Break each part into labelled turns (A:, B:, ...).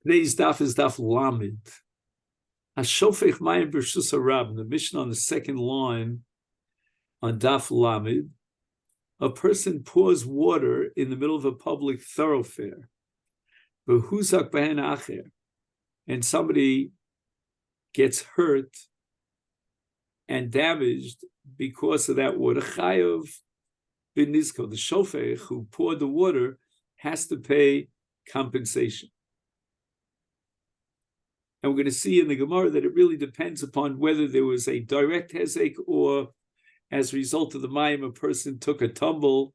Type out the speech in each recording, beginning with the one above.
A: Today's daf is daf Lamed. Hashofech mayim b'rshus harab. The Mishnah on the second line on daf Lamed. A person pours water in the middle of a public thoroughfare. V'huzak b'hen acher, and somebody gets hurt and damaged because of that water. Chayav b'nizko, the shofech who poured the water has to pay compensation. And we're going to see in the Gemara that it really depends upon whether there was a direct hezek or as a result of the mayim, a person took a tumble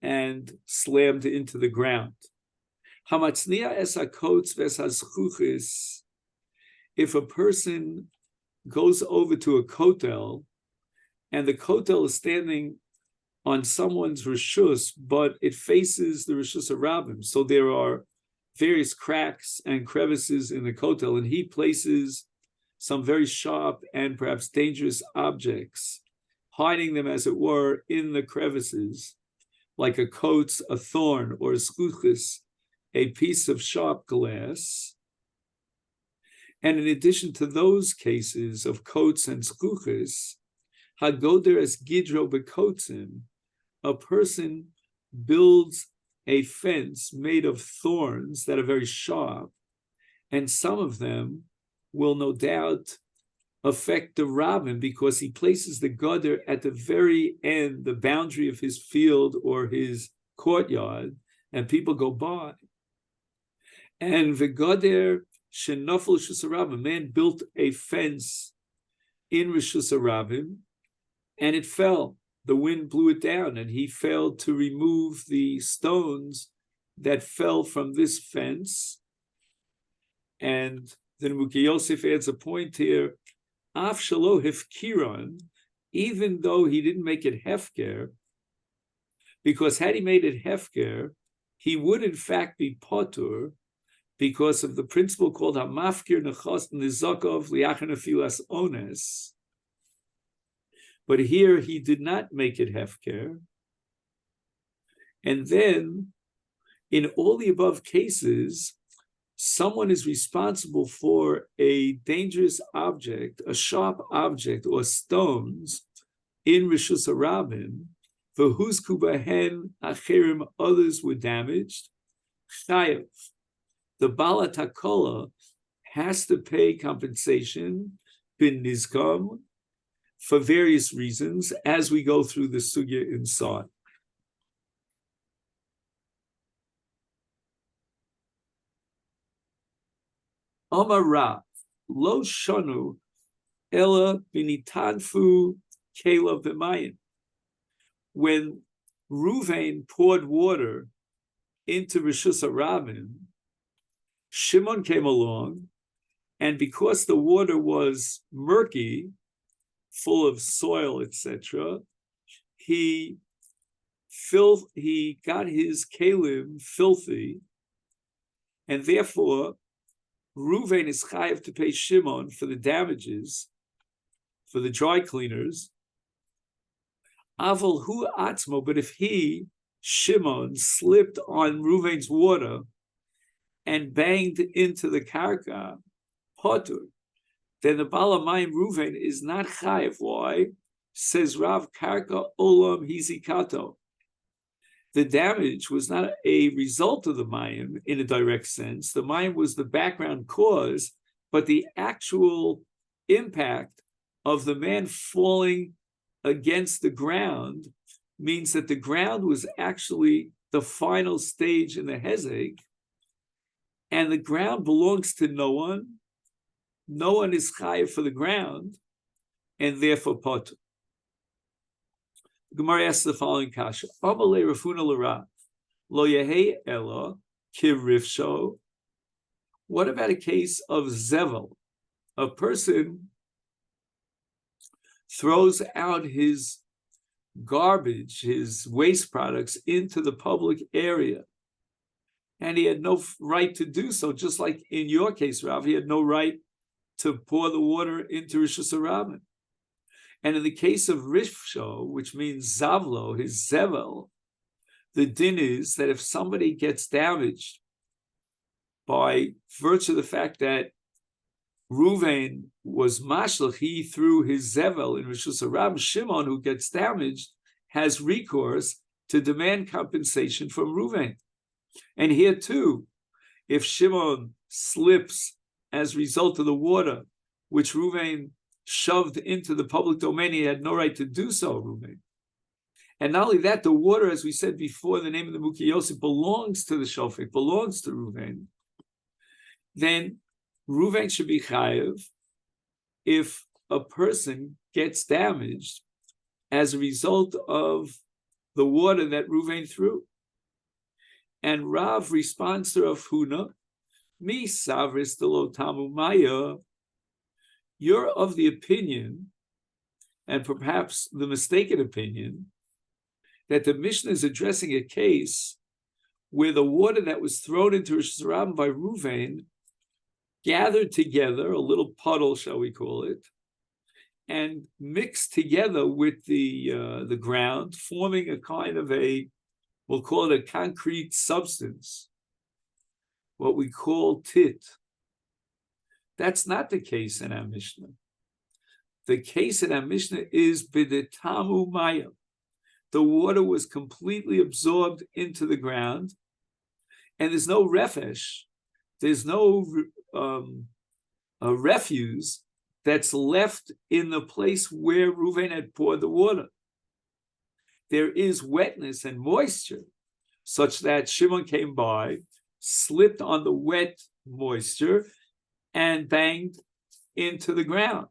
A: and slammed into the ground. Hamatznia es hakotz ves hazchuchis. If a person goes over to a kotel and the kotel is standing on someone's rishus, but it faces the rishus harabim, so there are various cracks and crevices in the kotel, and he places some very sharp and perhaps dangerous objects, hiding them, as it were, in the crevices, like a coat, a thorn, or a skuchis, a piece of sharp glass. And in addition to those cases of coats and skuchis, hagoder es gidro bekotzim, a person builds a fence made of thorns that are very sharp, and some of them will no doubt affect the rabbin because he places the goder at the very end, the boundary of his field or his courtyard, and people go by. And the goder shenofel rishus harabim, a man built a fence in rishus harabim, and it fell. The wind blew it down, and he failed to remove the stones that fell from this fence. And then Muki Yosef adds a point here, Af shalo hefkiron, even though he didn't make it hefker, because had he made it hefker, he would in fact be potur, because of the principle called hamafkir nechos nizakov liachar nefilas ones. But here he did not make it hefker. And then, in all the above cases, someone is responsible for a dangerous object, a sharp object, or stones in Rishus Harabim, for whose kubahen acherim, others were damaged. Chayav, the Balat HaKola has to pay compensation, bin nizkam, for various reasons, as we go through the sugya inside. Amar Rav, lo shanu ela binitanfu kela v'mayim. When Ruvain poured water into Rishus Harabim, Shimon came along, and because the water was murky, full of soil, etc., he got his kalim filthy, and therefore Ruvain is chayav to pay Shimon for the damages, for the dry cleaners. Aval hu atzmo, but if he, Shimon, slipped on Ruvain's water and banged into the karka, potur, then the Balamayim Ruvain is not chayiv. Why? Says Rav, karka olam hizikato. The damage was not a result of the mayim in a direct sense. The mayim was the background cause, but the actual impact of the man falling against the ground means that the ground was actually the final stage in the hezek, and the ground belongs to no one. No one is chayiv for the ground, and therefore potur. Gemara asks the following kasha: Amalei Rafuna l'Rav lo yehei ela kirifsho. What about a case of zevel? A person throws out his garbage, his waste products, into the public area, and he had no right to do so. Just like in your case, Rav, he had no right to pour the water into Rishus Harabim. And in the case of Rifsho, which means Zavlo, his Zevel, the din is that if somebody gets damaged by virtue of the fact that Ruvain was mashlich, he threw his zevel in Rishus Harabim. Shimon, who gets damaged, has recourse to demand compensation from Ruvain. And here too, if Shimon slips as a result of the water, which Ruvain shoved into the public domain, he had no right to do so, Ruvain. And not only that, the water, as we said before, the name of the Muki Yosef belongs to the Shofet, belongs to Ruvain. Then Ruvain should be chayev if a person gets damaged as a result of the water that Ruvain threw. And Rav responds to Rav Huna, Mi savris delo tamu maya. You're of the opinion, and perhaps the mistaken opinion, that the Mishnah is addressing a case where the water that was thrown into Rishus Harabim by Ruvain gathered together, a little puddle, shall we call it, and mixed together with the ground, forming a kind of we'll call it a concrete substance, what we call tit. That's not the case in our Mishnah. The case in our Mishnah is bidetamu maya. The water was completely absorbed into the ground, and there's no refesh, there's no refuse that's left in the place where Ruvain had poured the water. There is wetness and moisture, such that Shimon came by, slipped on the wet moisture, and banged into the ground.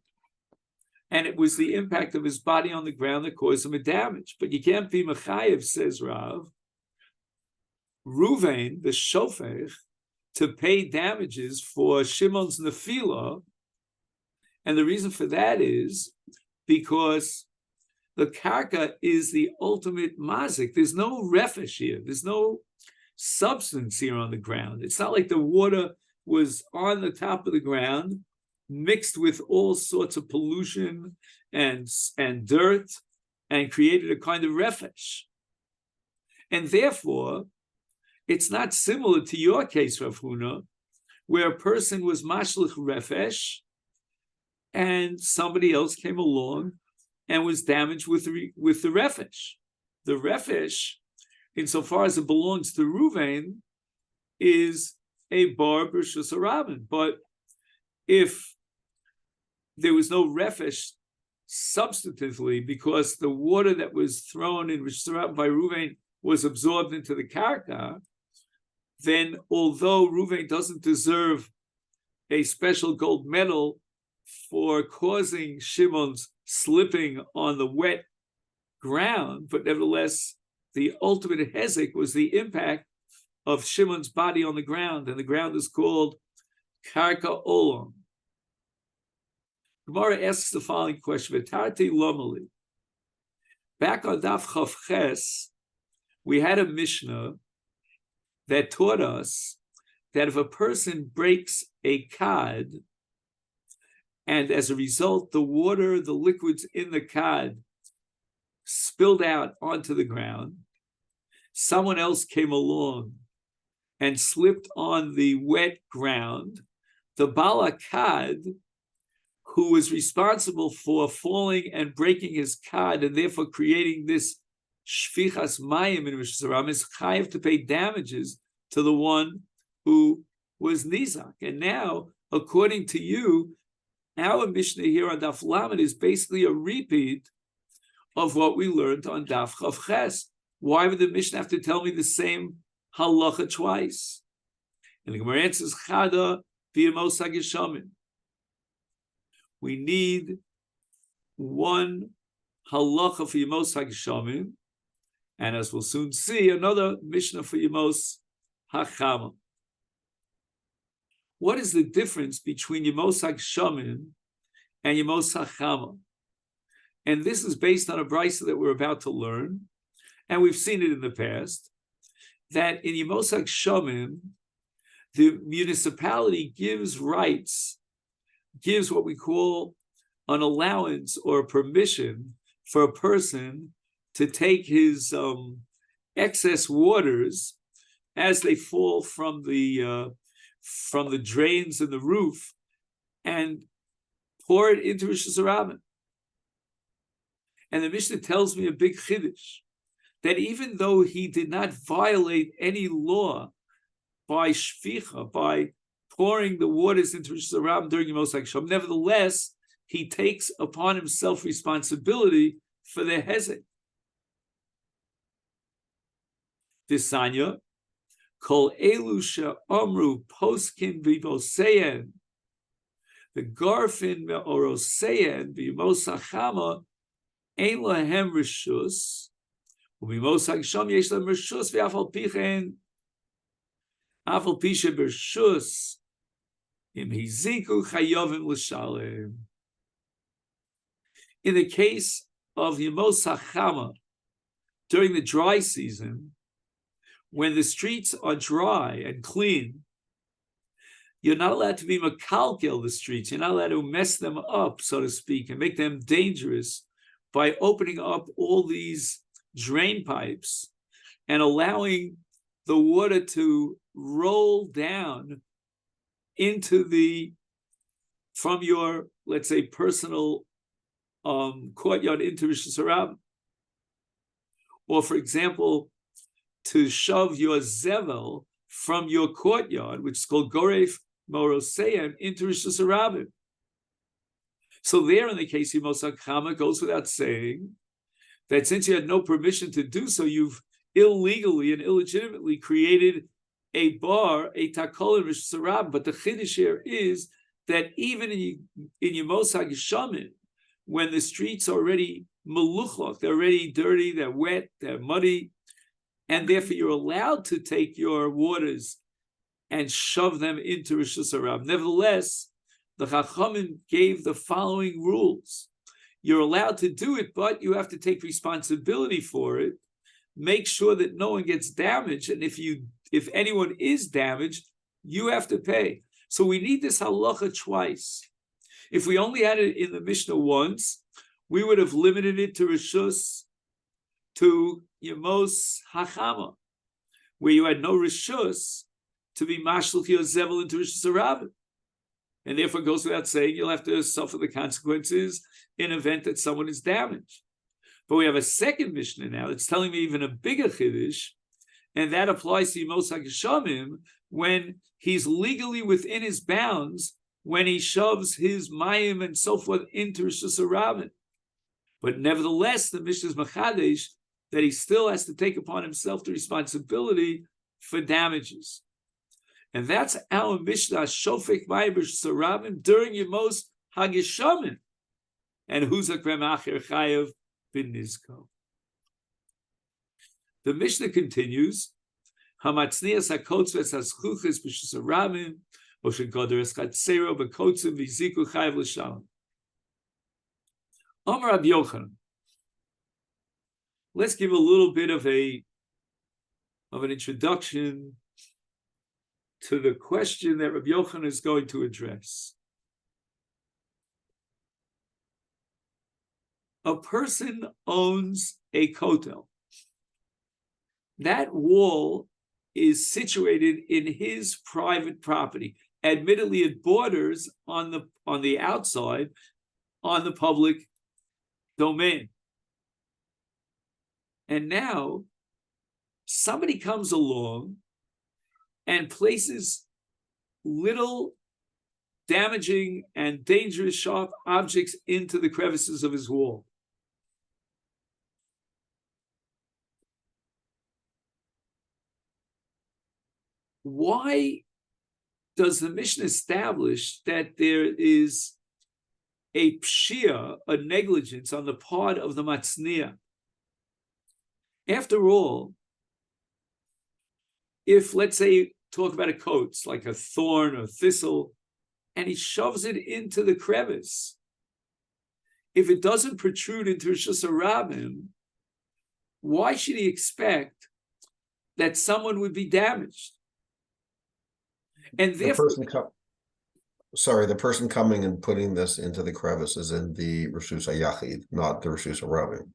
A: And it was the impact of his body on the ground that caused him a damage. But you can't be mechayev, says Rav, Ruvain, the shofech, to pay damages for Shimon's nefila. And the reason for that is because the karka is the ultimate mazik. There's no refesh here. There's no substance here on the ground. It's not like the water was on the top of the ground, mixed with all sorts of pollution and dirt, and created a kind of refesh. And therefore, it's not similar to your case, Rav Huna, where a person was mashlich refesh, and somebody else came along and was damaged with the refesh. The refesh, insofar as it belongs to Ruvain, is a bar b'Rishus Harabim. But if there was no refesh substantively, because the water that was thrown in Rishus Harabim by Ruvain was absorbed into the karka, then although Ruvain doesn't deserve a special gold medal for causing Shimon's slipping on the wet ground, but nevertheless, the ultimate hezek was the impact of Shimon's body on the ground, and the ground is called karka olam. Gemara asks the following question: V'tarti lomali. Back on Daf Chav Ches, we had a Mishnah that taught us that if a person breaks a cod, and as a result, the water, the liquids in the cod spilled out onto the ground, someone else came along and slipped on the wet ground, the Bala Kad, who was responsible for falling and breaking his cod and therefore creating this shfichas mayim in Rishus Harabim, is chayav to pay damages to the one who was nizak. And now, according to you, our Mishnah here on Daf Lamed is basically a repeat of what we learned on Daf Chav Ches. Why would the Mishnah have to tell me the same halacha twice? And the Gemara answers, Chada v'yamos hageshamim. We need one halacha for Yemos hageshamim, and as we'll soon see, another Mishnah for Yemos hachama. What is the difference between Yemos hageshamim and Yemos hachama? And this is based on a brisa that we're about to learn, and we've seen it in the past, that in Yemos hageshamim, the municipality gives rights, gives what we call an allowance or permission for a person to take his excess waters as they fall from the from the drains in the roof and pour it into Rosh Hashanah. And the Mishnah tells me a big chiddush, that even though he did not violate any law by shficha, by pouring the waters into Rosh Hashanah during Yemos HaGesham, nevertheless, he takes upon himself responsibility for the hezek. Disanya, kol elu she'omru poskin v'voseyen, the garfin me'oroseyen v'yemos hachama ein lahem rishus, u'v'yemos hagsham yesh lahem rishus v'afal pichen, afal pishe b'rishus, im hiziku chayovim l'shalem. In the case of Yemos hachama, during the dry season, when the streets are dry and clean, you're not allowed to be makalkel the streets. You're not allowed to mess them up, so to speak, and make them dangerous by opening up all these drain pipes and allowing the water to roll down from your, let's say, personal courtyard into Rosh Hashanah. Or, for example, to shove your zevel from your courtyard, which is called Goref Moroseyim, into Rosh Hashanah. So there, in the case of Yemos HaGesham, goes without saying that since you had no permission to do so, you've illegally and illegitimately created a bar, a takol in Rosh Hashanah. But the chiddush here is that even in Yemos HaGesham, when the streets are already meluchok, they're already dirty, they're wet, they're muddy, and therefore you're allowed to take your waters and shove them into Rosh Hashanah. Nevertheless, the Chachamim gave the following rules. You're allowed to do it, but you have to take responsibility for it. Make sure that no one gets damaged, and if anyone is damaged, you have to pay. So we need this halacha twice. If we only had it in the Mishnah once, we would have limited it to Rishus, to Yemos HaChama, where you had no Rishus to be Mashluch Yozevel into Rosh Hashanah. And therefore, it goes without saying, you'll have to suffer the consequences in event that someone is damaged. But we have a second Mishnah now that's telling me even a bigger Chiddush, and that applies to Yemos HaGeshamim when he's legally within his bounds, when he shoves his mayim and so forth into Rosh Hashanah. But nevertheless, the Mishnah is Machadesh that he still has to take upon himself the responsibility for damages. And that's our Mishnah, Shofek Mayim Rosh Hashanah during Yemos HaGeshamim. And Huzak Remacher Chayev bin Nizko. The Mishnah continues, Hamatznias HaKotzves HaSchuches B'Rosh Hashanah Let's give a little bit of an introduction to the question that Rabbi Yochanan is going to address. A person owns a kotel. That wall is situated in his private property. Admittedly, it borders on the outside on the public domain. And now somebody comes along and places little damaging and dangerous sharp objects into the crevices of his wall. Why does the Mishnah establish that there is a pshia, a negligence on the part of the matzniah? After all, if, let's say, talk about a coat, like a thorn or thistle, and he shoves it into the crevice, if it doesn't protrude into Rosh Hashanah, why should he expect that someone would be damaged? And therefore,
B: the person coming and putting this into the crevice is in the Rishus HaYachid, not the Rishus HaRabim.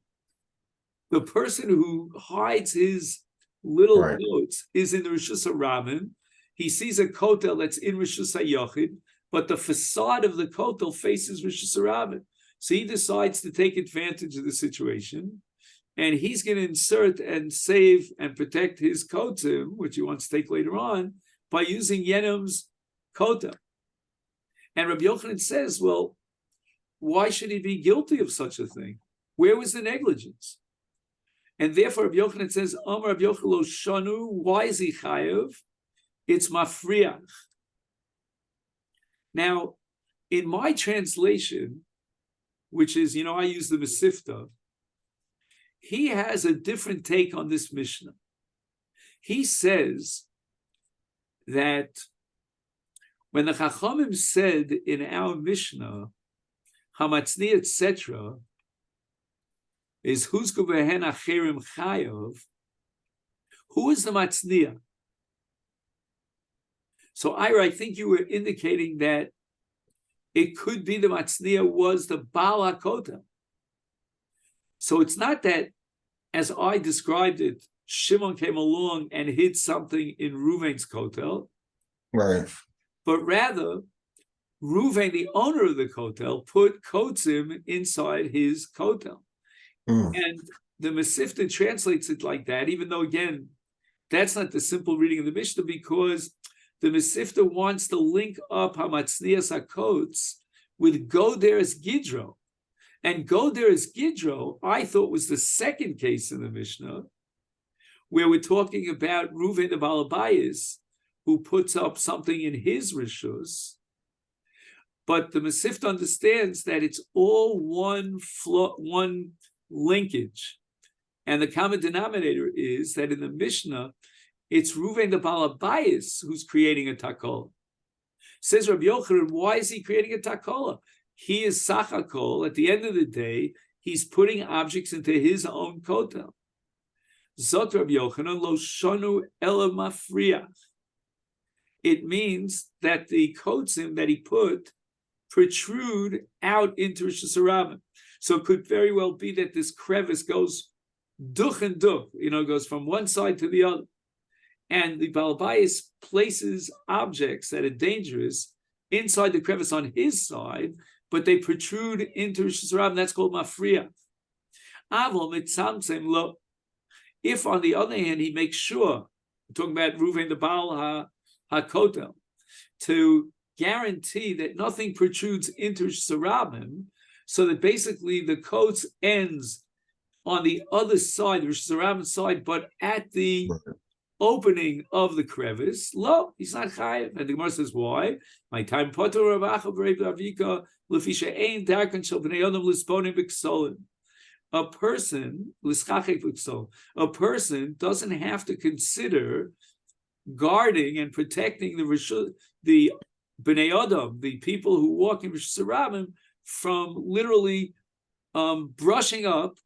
A: The person who hides his little notes is in the Rishus HaRabim. he sees a kotel that's in Rishus HaYachid, but the facade of the kotel faces Rishus HaRabim. So he decides to take advantage of the situation, and he's going to insert and save and protect his kotim, which he wants to take later on, by using Yenam's kotel. And Rabbi Yochanan says, well, why should he be guilty of such a thing? Where was the negligence? And therefore, Rabbi Yochanan says, Amar Rabbi Yochanan lo shanu, why is he chayav? It's mafriach. Now, in my translation, which is, I use the Masifta, he has a different take on this Mishnah. He says that when the Chachamim said in our Mishnah, Hamatzni, etc., is Huzku Behen Acherim Chayav, who is the Matzniya? So, Ira, I think you were indicating that it could be the Matzniya was the Baal HaKotel. So it's not that, as I described it, Shimon came along and hid something in Reuven's kotel.
B: Right.
A: But rather, Reuven, the owner of the kotel, put kotzim inside his kotel. And the Masifta translates it like that, even though, again, that's not the simple reading of the Mishnah, because the Masifta wants to link up Hamatznias HaKotz with Goder's Gidro. And Goder's Gidro, I thought, was the second case in the Mishnah, where we're talking about Reuven the Balabayas, who puts up something in his Rishus. But the Masifta understands that it's all one linkage. And the common denominator is that in the Mishnah, it's Reuven the Balabayas who's creating a takola. Says Rabbi Yochanan, why is he creating a takola? He is Sachakol. At the end of the day, he's putting objects into his own kotel. Zot Rabbi Yochanan lo shonu ela mafriach. It means that the kotzim that he put protrude out into Rishus HaRabim. So it could very well be that this crevice goes duch and duch, goes from one side to the other. And the Balabayas places objects that are dangerous inside the crevice on his side, but they protrude into Rishus HaRabim. That's called mafriach. Avol mitzamtzem lo. If, on the other hand, he makes sure, we're talking about Reuven the Baal HaKotel, to guarantee that nothing protrudes into Rishus HaRabim, so that basically the coat ends on the other side, the Rishus HaRabim side, but at the opening of the crevice, he's not chayiv. And the Gemara says, why? My time potter ravacha v'reiv avika l'fisha ein darkan shel bnei adam lisponim b'ksolim. A person doesn't have to consider guarding and protecting the bnei adam, the people who walk in Rishus HaRabim, from literally brushing up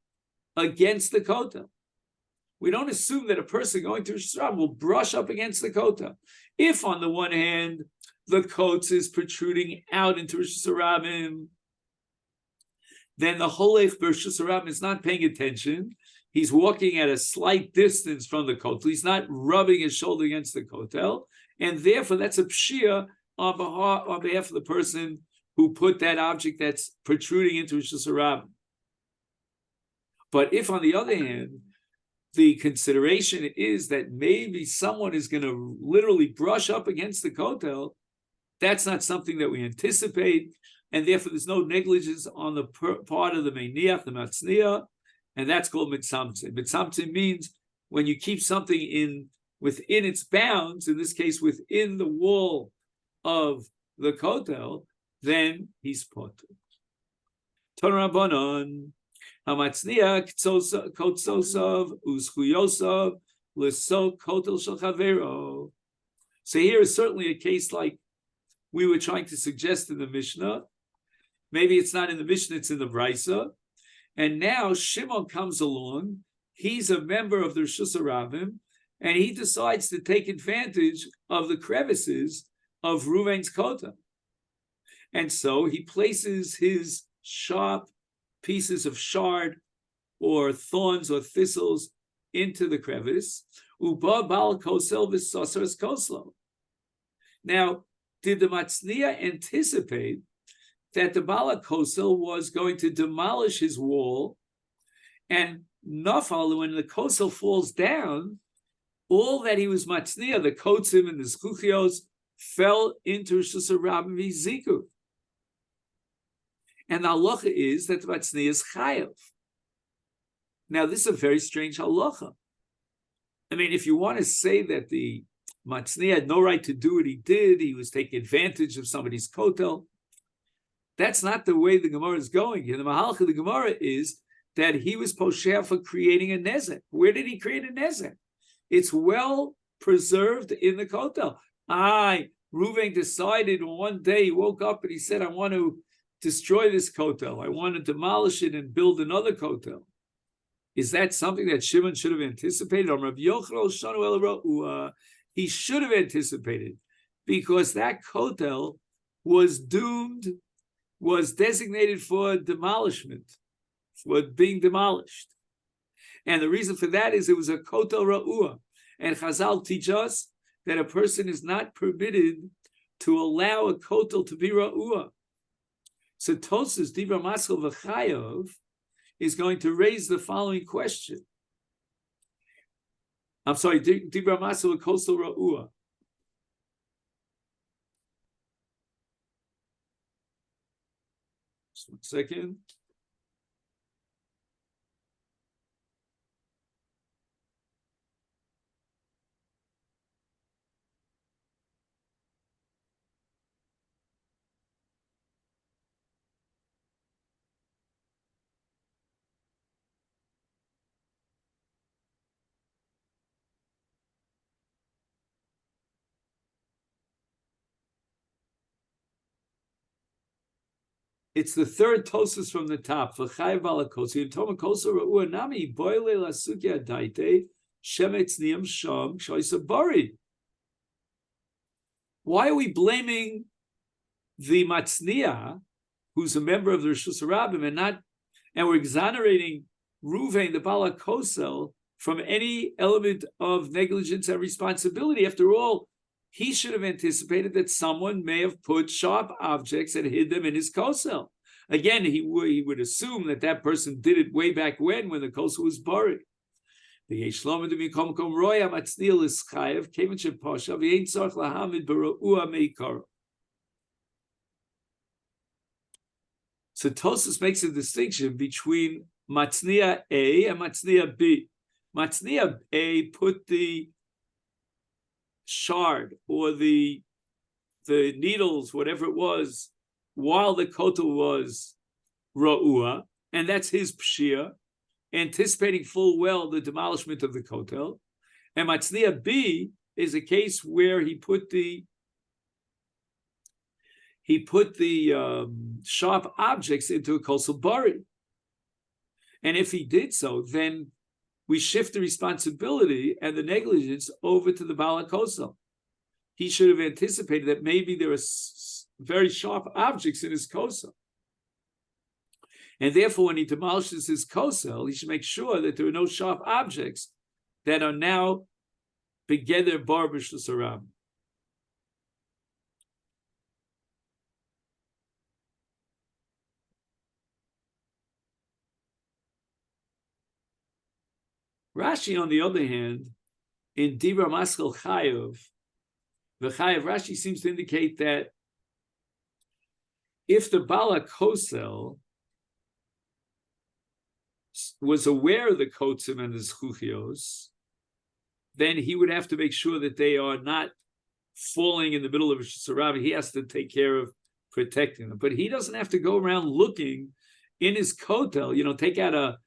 A: against the kotel. We don't assume that a person going to Rishus HaRabim will brush up against the kota. If, on the one hand, the coat is protruding out into Rishus HaRabim, then the holech Rishus HaRabim is not paying attention. He's walking at a slight distance from the kotel. He's not rubbing his shoulder against the kotel, and therefore that's a pshia on behalf of the person who put that object that's protruding into Rishus HaRabim. But if, on the other hand, the consideration is that maybe someone is going to literally brush up against the kotel, that's not something that we anticipate, and therefore there's no negligence on the part of the meiniach, the matzniya, and that's called mitzamtzim. Mitzamtzim means when you keep something within its bounds, in this case within the wall of the kotel, then he's potter. Torah Rabbanon. Hamatzniya kotzosav uzchuyosav l'so kotel shel chavero. So here is certainly a case like we were trying to suggest in the Mishnah. Maybe it's not in the Mishnah, it's in the Brisa. And now Shimon comes along. He's a member of the Rishus HaRabim, and he decides to take advantage of the crevices of Reuven's kota. And so he places his sharp pieces of shard or thorns or thistles into the crevice. Uba bal kosel v'sasar koslo. Now, did the Matzniya anticipate that the Bala Kosel was going to demolish his wall, and Nafal, when the Kosel falls down, all that he was Matzniya, the Kotzim and the Zchuchios, fell into Rishus Rabim Viziku. And the halacha is that the Matzniya is chayav. Now, this is a very strange halacha. I mean, if you want to say that the Matzniya had no right to do what he did, he was taking advantage of somebody's kotel, that's not the way the Gemara is going here. The Mahalach of the Gemara is that he was posher for creating a nezek. Where did he create a nezek? It's well preserved in the kotel. Reuven decided one day, he woke up and he said, I want to destroy this kotel. I want to demolish it and build another kotel. Is that something that Shimon should have anticipated? He should have anticipated, because that kotel was doomed, was designated for demolishment, for being demolished. And the reason for that is it was a kotel ra'ua. And Chazal teach us that a person is not permitted to allow a kotel to be ra'ua. So Tosas Dibra Maschel V'chayav is going to raise the following question. I'm sorry, Dibra Maschel V'kosel ra'ua. Just 1 second. It's the third Tosas from the top. V'chayav balakosi yitoma kosel ra'ua nami boile lasukya daite shemetz niyam sham shoysa bari. Why are we blaming the Matzniya, who's a member of the Rishus Rabim, and we're exonerating Reuven, the Bala Kosel, from any element of negligence and responsibility? After all, he should have anticipated that someone may have put sharp objects and hid them in his kosel. Again, he would assume that that person did it way back when the kosel was buried. The So Tosas makes a distinction between Matzniya A and Matzniya B. Matzniya A put the shard or the needles, whatever it was, while the kotel was ra'ua, and that's his pshia, anticipating full well the demolishment of the kotel. And Matzniya B is a case where he put the sharp objects into a kosel bari. And if he did so, then we shift the responsibility and the negligence over to the Bala Kosel. He should have anticipated that maybe there are very sharp objects in his Kosel. And therefore, when he demolishes his Kosel, he should make sure that there are no sharp objects that are now begeder barbish l'saram. Rashi, on the other hand, in Dibra Maschel Chayav, the Chayav, Rashi seems to indicate that if the Bala Kosel was aware of the Kotzim and the Zchuchios, then he would have to make sure that they are not falling in the middle of a Shusarav. He has to take care of protecting them. But he doesn't have to go around looking in his kotel, take out a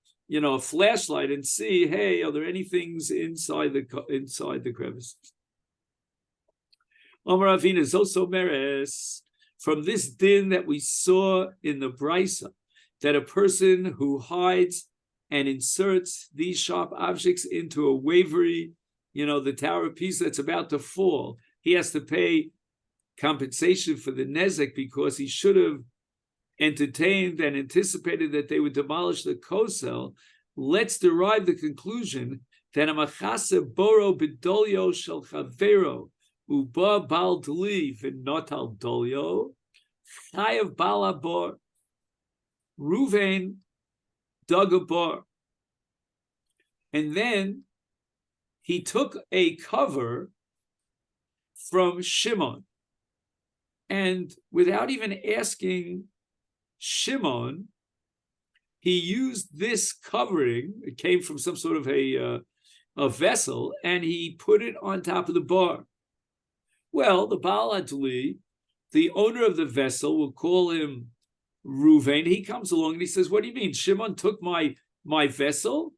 A: flashlight and see, hey, are there any things inside the crevices? Omar Avina Zoso Meres, from this din that we saw in the Brisa, that a person who hides and inserts these sharp objects into a wavery, the tower piece that's about to fall, he has to pay compensation for the nezek because he should have entertained and anticipated that they would demolish the kosel. Let's derive the conclusion that a machase boro bidolyo shel chavero Uba bal dli v'notal dolyo, chayav bal abor. Ruvain dug a bar. And then he took a cover from Shimon. And without even asking Shimon, he used this covering. It came from some sort of a vessel, and he put it on top of the bar. Well, the Baal Adli, the owner of the vessel, will call him Ruvain. He comes along and he says, "What do you mean? Shimon took my vessel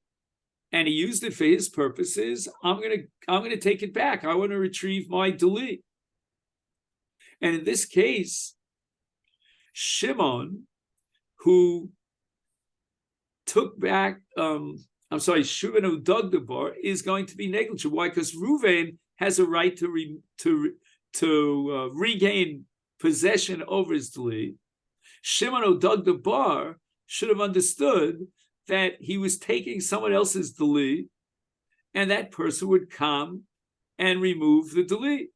A: and he used it for his purposes. I'm gonna take it back. I want to retrieve my deli." And in this case, Shimon, who took back, Shimon who dug the bar, is going to be negligent. Why? Because Ruvain has a right to regain possession over his deli. Shimon who dug the bar should have understood that he was taking someone else's deli, and that person would come and remove the deli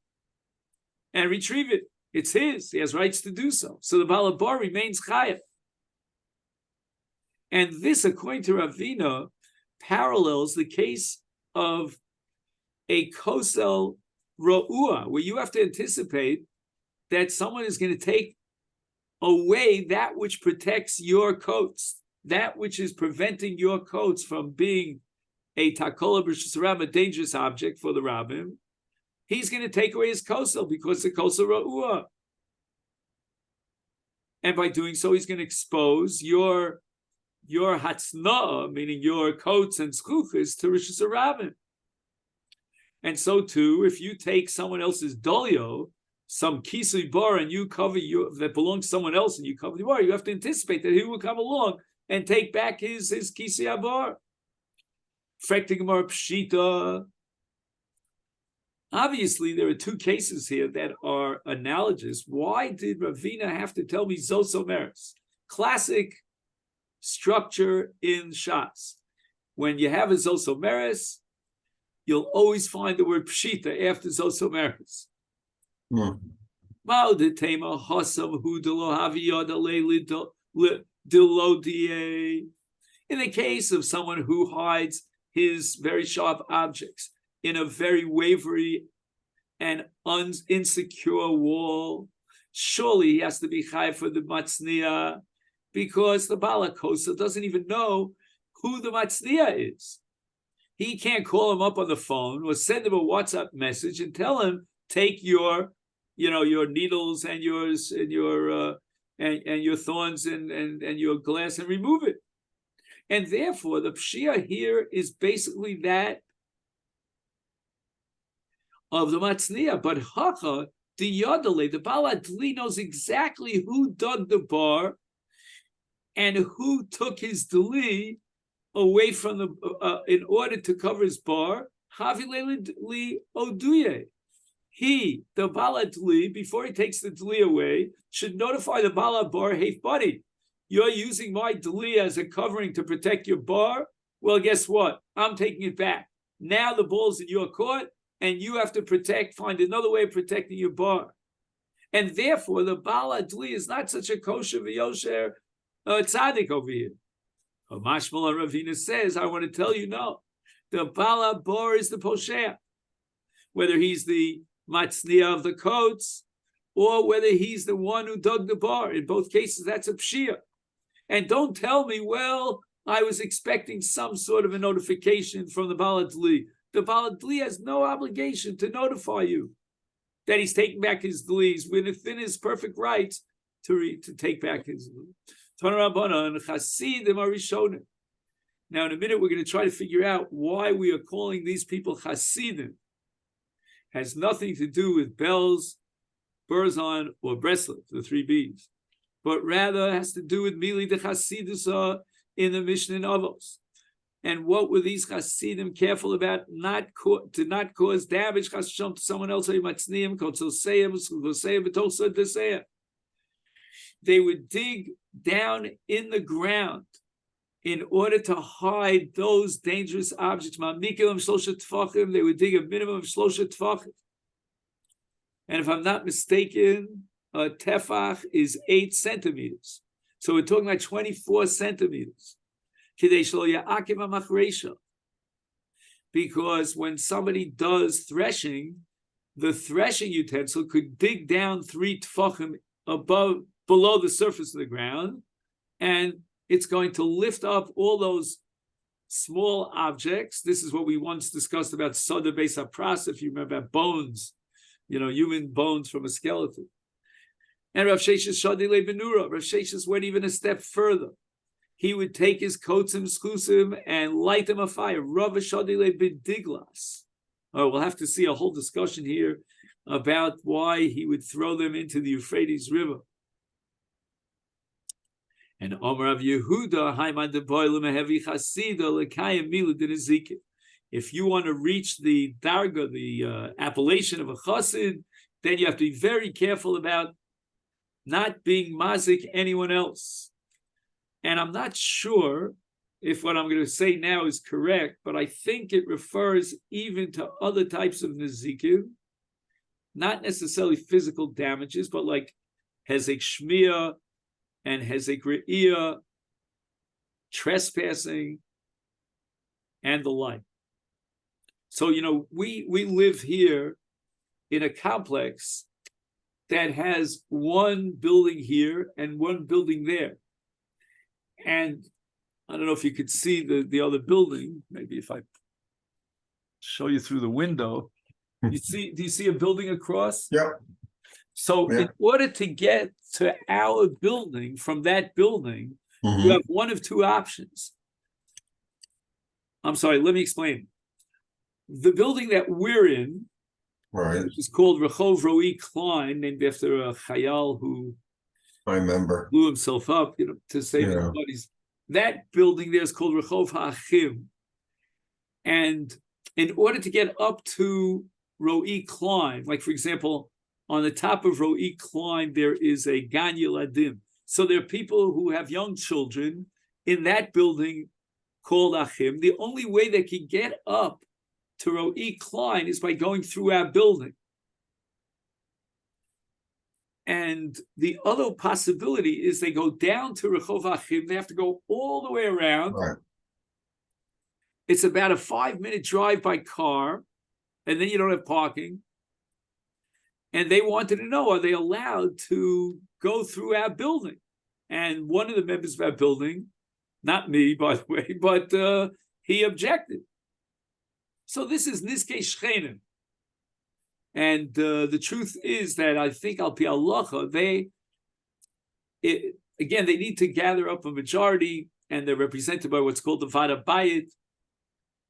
A: and retrieve it. It's his. He has rights to do so. So the Baal Bar remains chayav. And this, according to Ravina, parallels the case of a kosel ra'ua, where you have to anticipate that someone is going to take away that which protects your coats, that which is preventing your coats from being a takola b'reshus harabim, a dangerous object for the rabbim. He's going to take away his kosel because the kosel ra'ua. And by doing so, he's going to expose your hatzna, meaning your coats and zchuchas, to reshus harabim. And so too, if you take someone else's dolio, some kisui bar, and you cover that belongs to someone else, and you cover the bar, you have to anticipate that he will come along and take back his kisui bar. Frekting more pshita. Obviously, there are two cases here that are analogous. Why did Ravina have to tell me zosomeres? Classic structure in Shas. When you have a zosomeres, you'll always find the word pshita after zosomeres. In the case of someone who hides his very sharp objects in a very wavery and insecure wall, surely he has to be chai for the matzniya, because the balakosa doesn't even know who the matzniya is. He can't call him up on the phone or send him a WhatsApp message and tell him, take your needles and your thorns and your glass and remove it. And therefore, the pshia here is basically that of the matzniya. But hacha, the yadale, the Baal Adli knows exactly who dug the bar and who took his deli away from the in order to cover his bar. Havileli oduye. He, the Baal Adli, before he takes the deli away, should notify the Baal Bar, hey buddy, you're using my deli as a covering to protect your bar. Well, guess what? I'm taking it back. Now the ball's in your court, and you have to find another way of protecting your bar. And therefore, the Baal Adli is not such a kosher v'yosher tzaddik over here. Mashmal Ravina says, I want to tell you, no. The Baal Bar is the posher. Whether he's the matzniya of the coats, or whether he's the one who dug the bar. In both cases, that's a pshia. And don't tell me, well, I was expecting some sort of a notification from the Baal Adli. The Baal Adli has no obligation to notify you that he's taking back his deli. He's within his perfect rights to take back his deli. Now, in a minute, we're going to try to figure out why we are calling these people Hasidim. Has nothing to do with bells, Berzon, or Breslov, the three B's, but rather has to do with Mili de Chasidus in the Mishnah in Avos. And what were these Hasidim careful about? To not cause damage to someone else. They would dig down in the ground in order to hide those dangerous objects. They would dig a minimum of 3 tefachim. And if I'm not mistaken, a tefach is 8 centimeters. So we're talking about 24 centimeters. Because when somebody does threshing, the threshing utensil could dig down 3 tfachim below the surface of the ground, and it's going to lift up all those small objects. This is what we once discussed about Soda Beis HaPras, if you remember, about bones, human bones from a skeleton. And Rav Sheshes Shadile Benura, Rav Sheshes went even a step further. He would take his kotzim skusim and light them afire. Rav Shadile B'diglas. Oh, we'll have to see a whole discussion here about why he would throw them into the Euphrates River. And Omer of Yehuda, Haiman de Boilim Hevi Chasida Lekayim Mila Dinazik. If you want to reach the darga, the appellation of a chassid, then you have to be very careful about not being mazik anyone else. And I'm not sure if what I'm going to say now is correct, but I think it refers even to other types of nezikim, not necessarily physical damages, but like hezek shmiyah and hezek re'iyah, trespassing, and the like. So, we live here in a complex that has one building here and one building there. And I don't know if you could see the other building. Maybe if I show you through the window, do you see a building across?
B: Yeah.
A: So in order to get to our building from that building, you have one of two options. I'm sorry, let me explain. The building that we're in,
B: right,
A: which is called Rehov Ro'i Klein, named after a chayal who
B: I remember
A: blew himself up, to save his buddies. That building there is called Rehov Ha'achim. And in order to get up to Ro'i Klein, like for example, on the top of Ro'i Klein, there is a Gan Yeladim. So there are people who have young children in that building called Achim. The only way they can get up to Ro'i Klein is by going through our building. And the other possibility is they go down to Rehov Achim. They have to go all the way around.
B: right.
A: It's about a 5-minute drive by car, and then you don't have parking. And they wanted to know, are they allowed to go through our building? And one of the members of our building, not me, by the way, but he objected. So this is Nizkei Shchenim. And the truth is that I think Al Pi Halacha, they need to gather up a majority, and they're represented by what's called the Vada Bayit.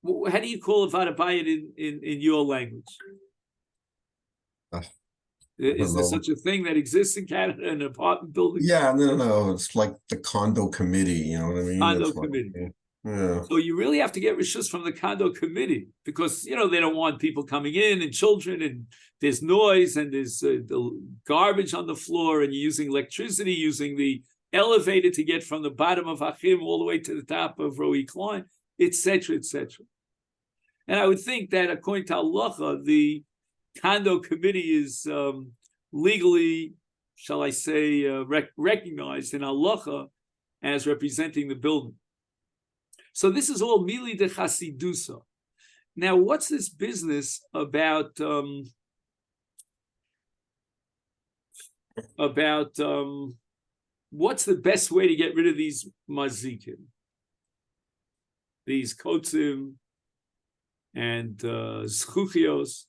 A: How do you call a Vada Bayit in your language? Is there such a thing that exists in Canada, an apartment building?
B: Yeah, no. It's like the condo committee, you know what I mean?
A: Condo committee.
B: Yeah.
A: So you really have to get rishus from the condo committee because, they don't want people coming in and children, and there's noise and there's the garbage on the floor, and you're using electricity, using the elevator to get from the bottom of Achim all the way to the top of Ro'i Klein, etc., etc. And I would think that according to halacha, the condo committee is legally, shall I say, recognized in halacha as representing the building. So this is all mili de chasidusa. Now, what's this business about what's the best way to get rid of these mazikim, these kotzim and zchuchios?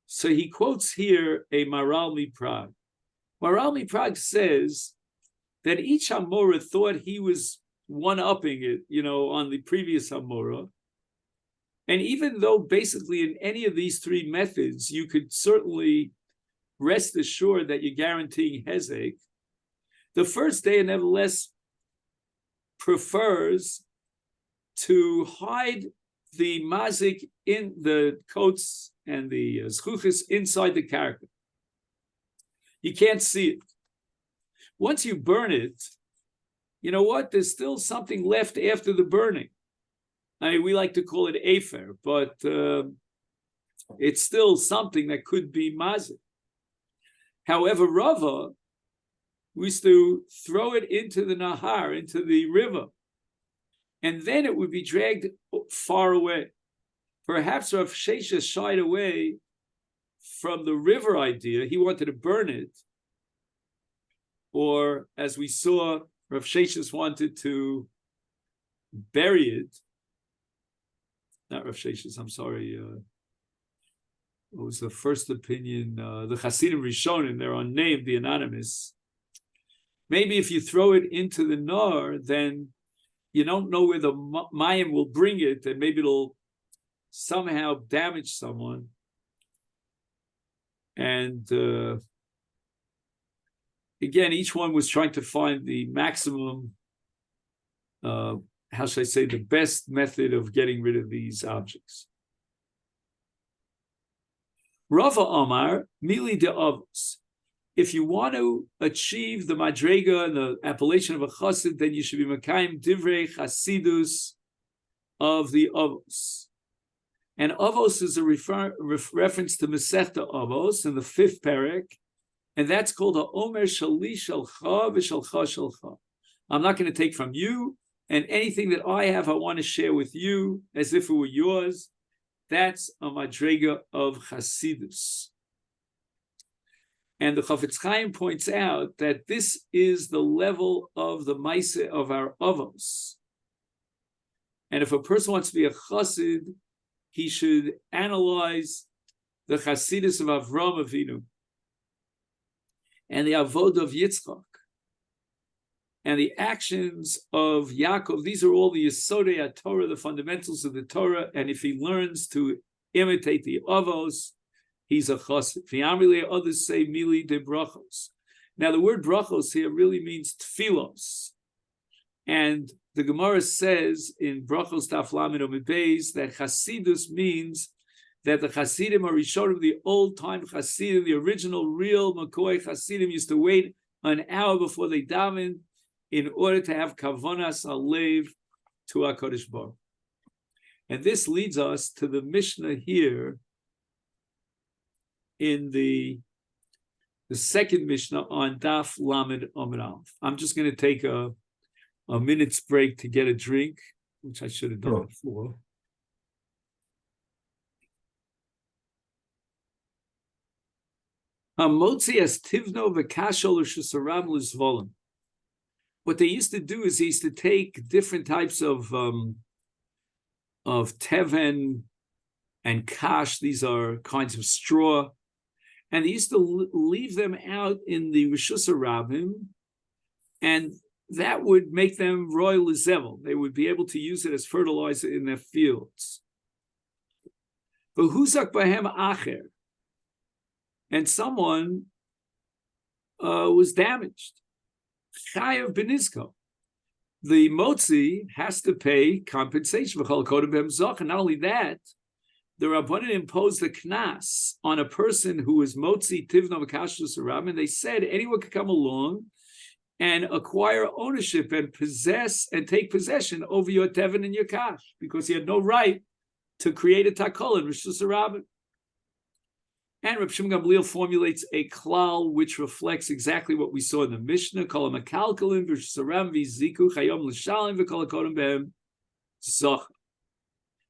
A: So he quotes here a Maral Miprag. Maral Miprag says that each Hamora thought he was one-upping it, on the previous Hamora. And even though basically in any of these three methods, you could certainly rest assured that you're guaranteeing Hezek, the first day nevertheless prefers to hide the mazik in the coats and the zchuchis inside the character. You can't see it. Once you burn it, you know what? There's still something left after the burning. I mean, we like to call it afer, but it's still something that could be mazik. However, Rava used to throw it into the nahar, into the river, and then it would be dragged far away. Perhaps Rav Sheshes shied away from the river idea. He wanted to burn it. Or, as we saw, Rav Sheshes wanted to bury it. Not Rav Sheshes, I'm sorry. What was the first opinion? The Hasidim Rishonim, they're unnamed, the anonymous. Maybe if you throw it into the Nar, then you don't know where the Mayim will bring it, and maybe it'll somehow damage someone. And again, each one was trying to find the maximum, how should I say, the best method of getting rid of these objects. Rava Omar, Mili de Avos. If you want to achieve the Madrega and the appellation of a Chassid, then you should be Mekayim Divrei Chasidus of the Avos. And Avos is a reference to Masechet Avos in the 5th parak, and that's called Omer Shali Shalcha V'Shalcha Shalcha. I'm not going to take from you, and anything that I have, I want to share with you as if it were yours. That's a Madrega of Chasidus. And the Chafetz Chaim points out that this is the level of the Maaseh of our Avos. And if a person wants to be a Chassid, he should analyze the Chasidus of Avram Avinu and the Avod of Yitzchak and the actions of Yaakov. These are all the Yesodei Torah, the fundamentals of the Torah. And if he learns to imitate the Avos, he's a chassid. Others say mili de brachos. Now the word brachos here really means tfilos. And the Gemara says in Brachos Daf Lamed Amud Beis that Chasidus means that the Chasidim are Rishonim, the old-time Chasidim, the original real Makoi Chasidim used to wait an hour before they daven in order to have Kavanas Alev to HaKadosh Baruch. And this leads us to the Mishnah here in the second Mishnah on Daf Lamed Amud Aleph. I'm just going to take a minute's break to get a drink, which I should have done before. Hamotzi as tivno v'kashol u'shusaram l'zvolim. What they used to do is they used to take different types of teven and kash. These are kinds of straw. And they used to leave them out in the Rishus Harabim, and that would make them royal lezevel. They would be able to use it as fertilizer in their fields. V'huzak bahem acher, and someone was damaged. Chayav benizko. The motzi has to pay compensation. And not only that, the Rabbanan imposed a knas on a person who was motzi tivna v'kashrus harabim, and they said anyone could come along and acquire ownership and possess and take possession over your teven and your kash, because he had no right to create a takol in Rishus Harabim. And Reb Shimon Gamliel formulates a klal which reflects exactly what we saw in the Mishnah. Kol ha'makalkalim Rishus Harabim v'ziku chayom l'shalim v'kol ha'kodem behem zoch.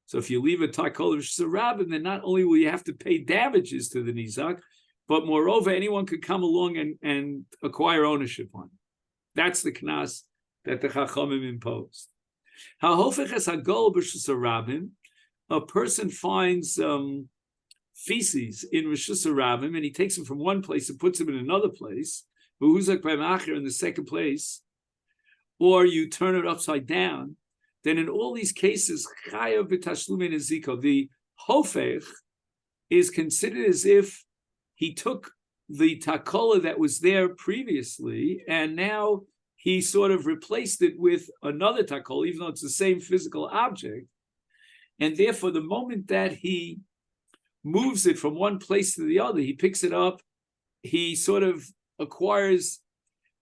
A: So if you leave a takol in Rishus Harabim, then not only will you have to pay damages to the nizak, but moreover, anyone could come along and acquire ownership on it. That's the knas that the Chachamim imposed. Ha'hofech es hagol b'Rishus Harabim, a person finds feces in Rishus Harabim, and he takes them from one place and puts them in another place, v'huzak b'macher in the second place, or you turn it upside down, then in all these cases, chayav b'tashlumin eziko, the hofech is considered as if he took the takola that was there previously, and now he sort of replaced it with another takola, even though it's the same physical object. And therefore, the moment that he moves it from one place to the other, he picks it up, he sort of acquires,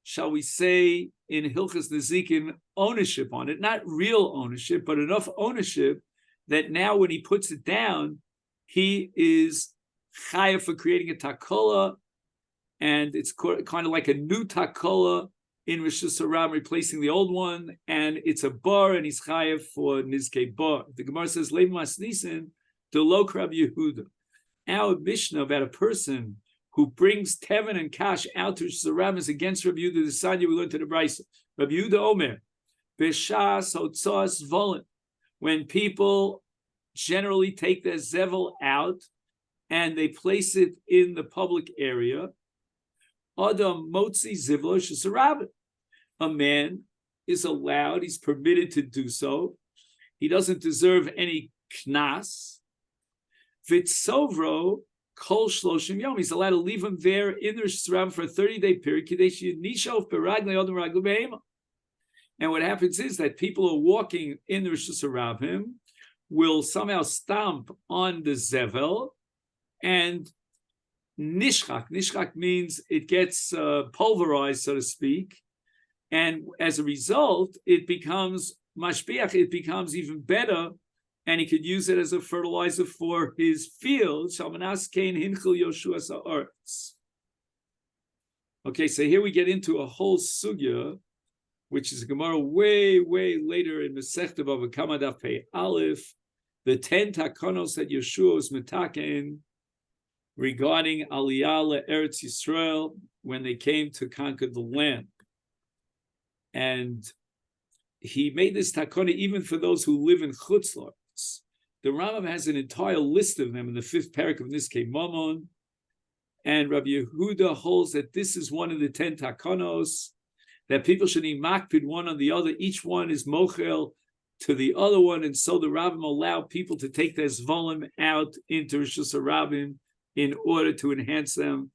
A: shall we say, in Hilchas Nezikin, ownership on it. Not real ownership, but enough ownership that now when he puts it down, he is chayav for creating a takola, and it's kind of like a new takola in Rishus Haram, replacing the old one, and it's a bar, and he's chayav for nizkei bar. The Gemara says, "Leimas nisin de lo Rabbi Yehuda." Our Mishnah about a person who brings Tevin and Kash out to Rishus Haram is against Rabbi Yehuda. The Sanya we learned to the Brisa. Rabbi Yehuda Omer, B'shas hotzas volin, when people generally take their zevel out and they place it in the public area, Adam motzi zivlo shesarabit. A man is allowed, he's permitted to do so. He doesn't deserve any knas. Vitzovro kol shloshim yom. He's allowed to leave him there in the Rishus for a 30-day period. And what happens is that people who are walking in the Rishus Harabim will somehow stomp on the zevel and nishchak. Nishchak means it gets pulverized, so to speak, and as a result, it becomes mashbiach. It becomes even better, and he could use it as a fertilizer for his fields. Okay, so here we get into a whole sugya, which is a Gemara way, way later in Masechet Bava Kamma Daf Pei Aleph, the 10 takonos that Yeshua was metaken regarding Aliyah Eretz Yisrael when they came to conquer the land. And he made this takona even for those who live in Chutz La'aretz. The Rambam has an entire list of them in the 5th parak of Niskei Mamon, and Rabbi Yehuda holds that this is one of the 10 takonos, that people should be makpid one on the other. Each one is mochel to the other one, and so the Rabbim allow people to take their zvolim out into Rishus Harabim in order to enhance them,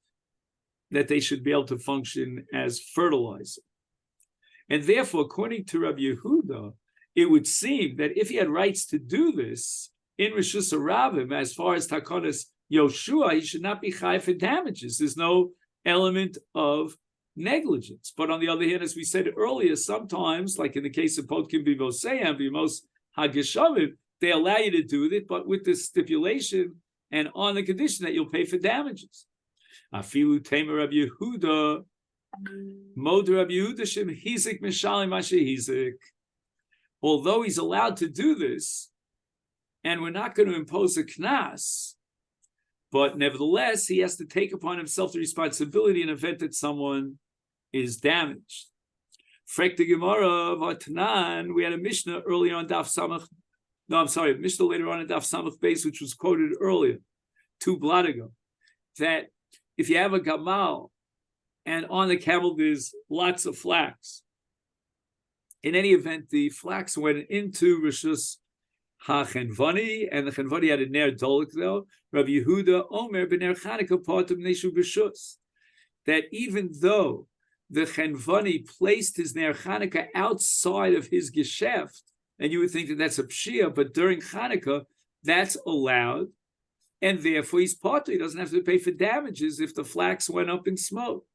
A: that they should be able to function as fertilizer. And therefore, according to Rabbi Yehuda, it would seem that if he had rights to do this in Rishus Harabim, as far as Takonas Yoshua, he should not be chai for damages. There's no element of negligence. But on the other hand, as we said earlier, sometimes, like in the case of Podkim Bivoseyam, Bimos Hageshavim, they allow you to do it, but with this stipulation and on the condition that you'll pay for damages. Afilu Tamer Rabbi Yehuda, Mod Rabbi Yehuda Shem Hizik Mishalim Asher Hizik. Although he's allowed to do this, and we're not going to impose a knas, but nevertheless, he has to take upon himself the responsibility in the event that someone is damaged. Frek the Gemara of Atanan, we had a Mishnah earlier on Daf Samach. No, I'm sorry, a Mishnah later on in Daf Samach Beis, which was quoted earlier, 2 blot ago, that if you have a gamal and on the camel there's lots of flax, in any event, the flax went into Rishus HaChenvani, and the Chenvani had a ner dolek though. Rabbi Yehuda Omer b'ner Chanukah partum neshu b'shus, that even though the Chenvani placed his ner Chanukah outside of his gesheft, and you would think that that's a pshia, but during Chanukah that's allowed, and therefore he's party. He doesn't have to pay for damages if the flax went up in smoke.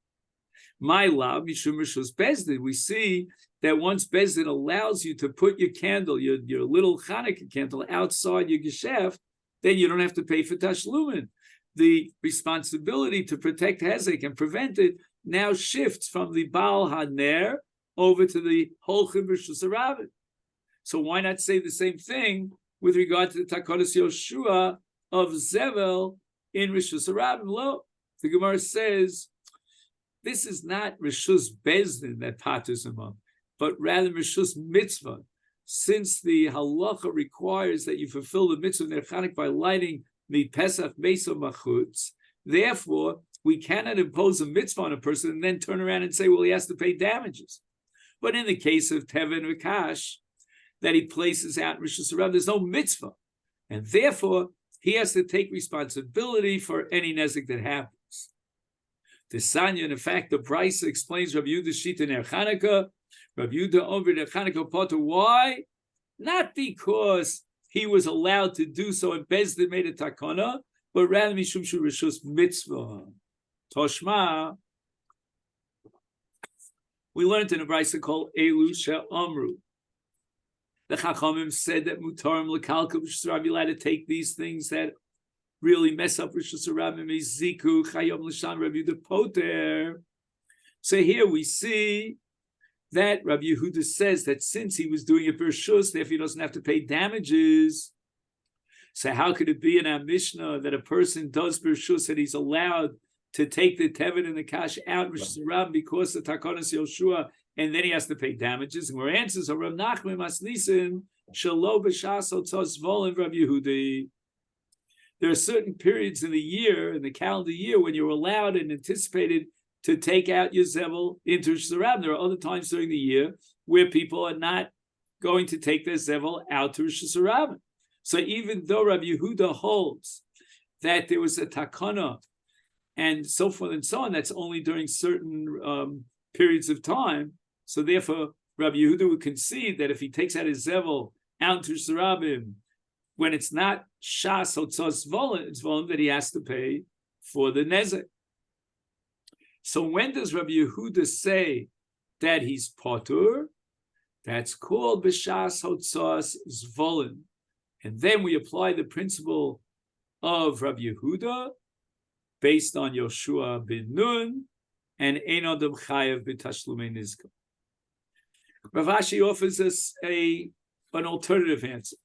A: My love, mishum rishus bezdin. We see that once bezdin allows you to put your candle, your little Chanukah candle, outside your gesheft, then you don't have to pay for tashlumin. The responsibility to protect hezek and prevent it now shifts from the Baal Haner over to the Holchim Rishus Harabim. So why not say the same thing with regard to the Takonos Yoshua of Zevel in Rishus Harabim? Lo, the Gemara says this is not Rishus Bezdin that patters him up, but rather Rishus Mitzvah. Since the halacha requires that you fulfill the mitzvah of Ner Chanukah by lighting the Pesach Mesa Machutz, therefore we cannot impose a mitzvah on a person and then turn around and say, well, he has to pay damages. But in the case of Tevin Rikash, that he places out in Rishus Harabim, there's no mitzvah, and therefore he has to take responsibility for any nezik that happens. The Sanya, in fact, the Brisa explains Rabbi Yehuda Shita Ner Chanukah, Rabbi Yehuda over Ner Chanukah Potter. Why? Not because he was allowed to do so and Bezdin made a takana, but rather mishum shu rishus mitzvah. Toshma, we learned in a Brisa called Elu She'amru. The Chachamim said that mutarim lekalka b'shus Rabbi allowed to take these things that really mess up Rishus Harabim, Ziku, Chayom L'Shan, Rabbi Yehuda Poter. So here we see that Rabbi Yehuda says that since he was doing it Bershus, therefore he doesn't have to pay damages. So how could it be in our Mishnah that a person does Bershus and he's allowed to take the Tevin and the Kash out Rishus Harabim because of Takonas Yoshua, and then he has to pay damages? And our answers are Rav Nachman Masnisin, Shalo B'Shas Otzos Volin Rabbi Yehuda. There are certain periods in the year, in the calendar year, when you're allowed and anticipated to take out your zevel into Rishus Harabim. There are other times during the year where people are not going to take their zevel out to Rishus Harabim. So even though Rabbi Yehuda holds that there was a takana and so forth and so on, that's only during certain periods of time. So therefore, Rabbi Yehuda would concede that if he takes out his zevel out to Rishus Harabim, when it's not shas otzos volin, that he has to pay for the nezek. So when does Rabbi Yehuda say that he's potur? That's called b'shas otzos volin. And then we apply the principle of Rabbi Yehuda based on Yoshua bin Nun and Ein Adam Chayev b'tashlumei nizka. Rav Ashi offers us an alternative answer.